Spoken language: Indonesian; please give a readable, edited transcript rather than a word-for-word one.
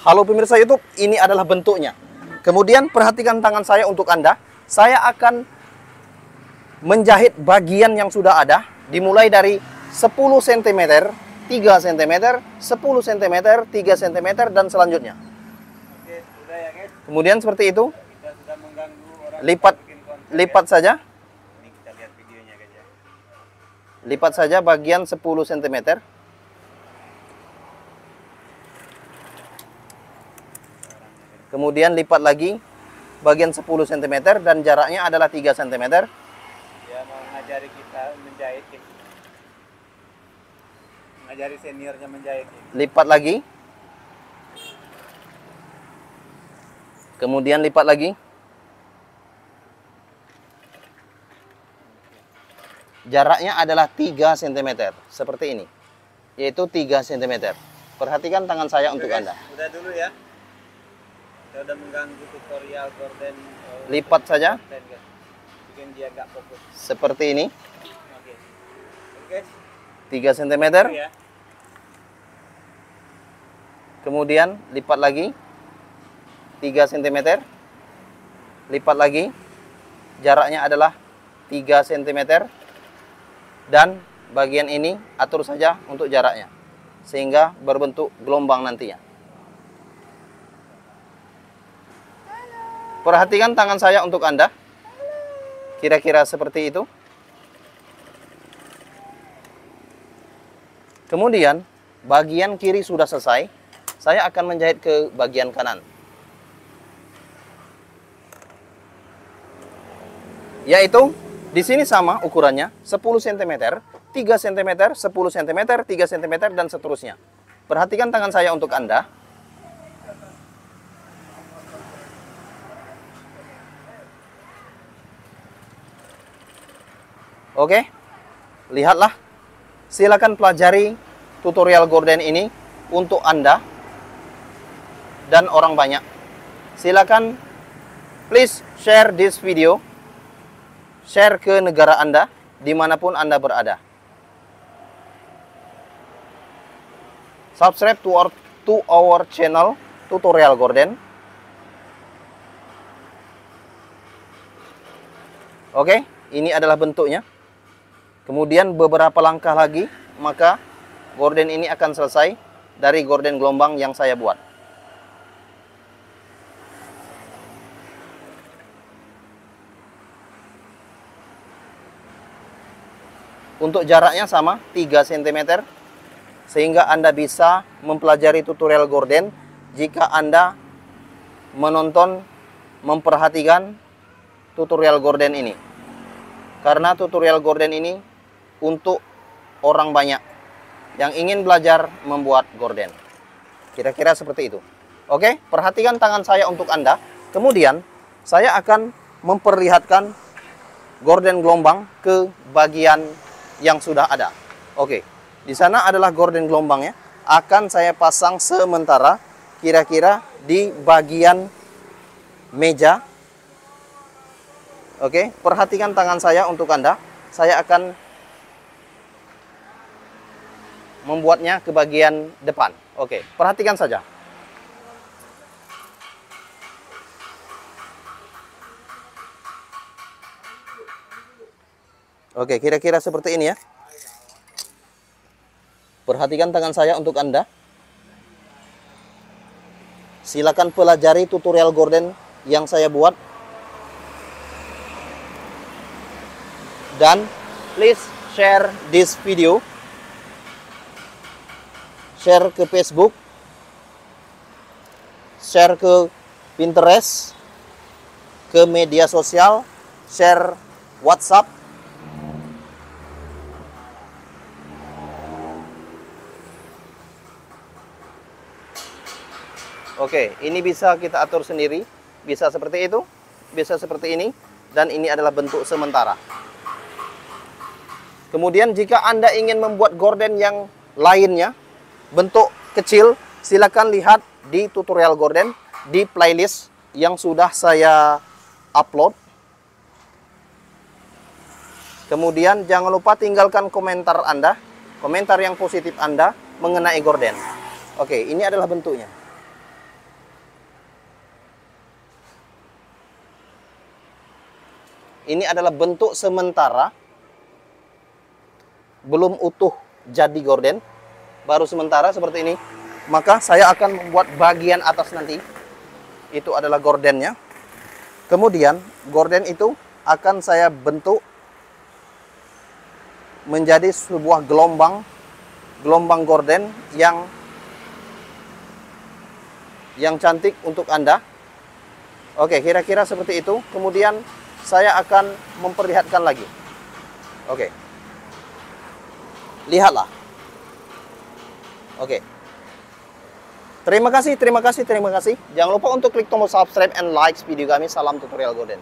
Halo pemirsa YouTube, ini adalah bentuknya. Kemudian perhatikan tangan saya untuk Anda. Saya akan menjahit bagian yang sudah ada, dimulai dari 10 cm, 3 cm, 10 cm, 3 cm, dan selanjutnya. Oke, sudah ya guys. Kemudian seperti itu, Kita sudah mengganggu orang lipat bikin konten, lipat ya. saja. Ini kita lihat videonya guys ya. Lipat saja bagian 10 cm. Kemudian lipat lagi bagian 10 cm dan jaraknya adalah 3 cm. Dia mau ngajari kita menjahit ya. Ngajari seniornya menjahit ya. Lipat lagi. Kemudian lipat lagi. Jaraknya adalah 3 cm. Seperti ini. Yaitu 3 cm. Perhatikan tangan saya untuk Guys, Anda. udah dulu ya. Kita udah mengganggu tutorial gorden. Lipat saja. Konten, guys. Bikin dia nggak fokus. Seperti ini. Oke. Oke. 3 cm. Ya. Kemudian lipat lagi 3 cm. Lipat lagi. Jaraknya adalah 3 cm. Dan bagian ini atur saja untuk jaraknya. Sehingga berbentuk gelombang nantinya. Perhatikan tangan saya untuk Anda. Kira-kira seperti itu. Kemudian bagian kiri sudah selesai. Saya akan menjahit ke bagian kanan. Yaitu di sini sama ukurannya 10 cm, 3 cm, 10 cm, 3 cm, dan seterusnya. Perhatikan tangan saya untuk Anda. Oke, lihatlah. Silakan pelajari tutorial gorden ini untuk Anda dan orang banyak. Silakan please share this video. Share ke negara Anda, dimanapun Anda berada. Subscribe to our channel Tutorial Gorden. Oke, ini adalah bentuknya. Kemudian beberapa langkah lagi, maka gorden ini akan selesai dari gorden gelombang yang saya buat. Untuk jaraknya sama, 3 cm. Sehingga Anda bisa mempelajari tutorial gorden jika Anda menonton, memperhatikan tutorial gorden ini. Karena tutorial gorden ini untuk orang banyak yang ingin belajar membuat gorden. Kira-kira seperti itu. Oke, perhatikan tangan saya untuk Anda. Kemudian, saya akan memperlihatkan gorden gelombang ke bagian yang sudah ada. Oke, di sana adalah gorden gelombangnya. Akan saya pasang sementara kira-kira di bagian meja. Oke, perhatikan tangan saya untuk Anda. Saya akan membuatnya ke bagian depan. Oke, perhatikan saja. Oke, kira-kira seperti ini ya. Perhatikan tangan saya untuk Anda. Silakan pelajari tutorial gorden yang saya buat. Dan please share this video. Share ke Facebook. Share ke Pinterest. Ke media sosial. Share WhatsApp. Oke, ini bisa kita atur sendiri. Bisa seperti itu. Bisa seperti ini. Dan ini adalah bentuk sementara. Kemudian jika Anda ingin membuat gorden yang lainnya, bentuk kecil, silakan lihat di tutorial gorden, di playlist yang sudah saya upload. Kemudian jangan lupa tinggalkan komentar Anda, komentar yang positif Anda mengenai gorden. Oke, ini adalah bentuknya. Ini adalah bentuk sementara, belum utuh jadi gorden, baru sementara seperti ini. Maka saya akan membuat bagian atas nanti, itu adalah gordennya. Kemudian gorden itu akan saya bentuk menjadi sebuah gelombang gorden yang cantik untuk Anda. Oke, kira-kira seperti itu. Kemudian saya akan memperlihatkan lagi. Oke. Lihatlah. Oke. Terima kasih. Jangan lupa untuk klik tombol subscribe and like video kami. Salam tutorial gorden.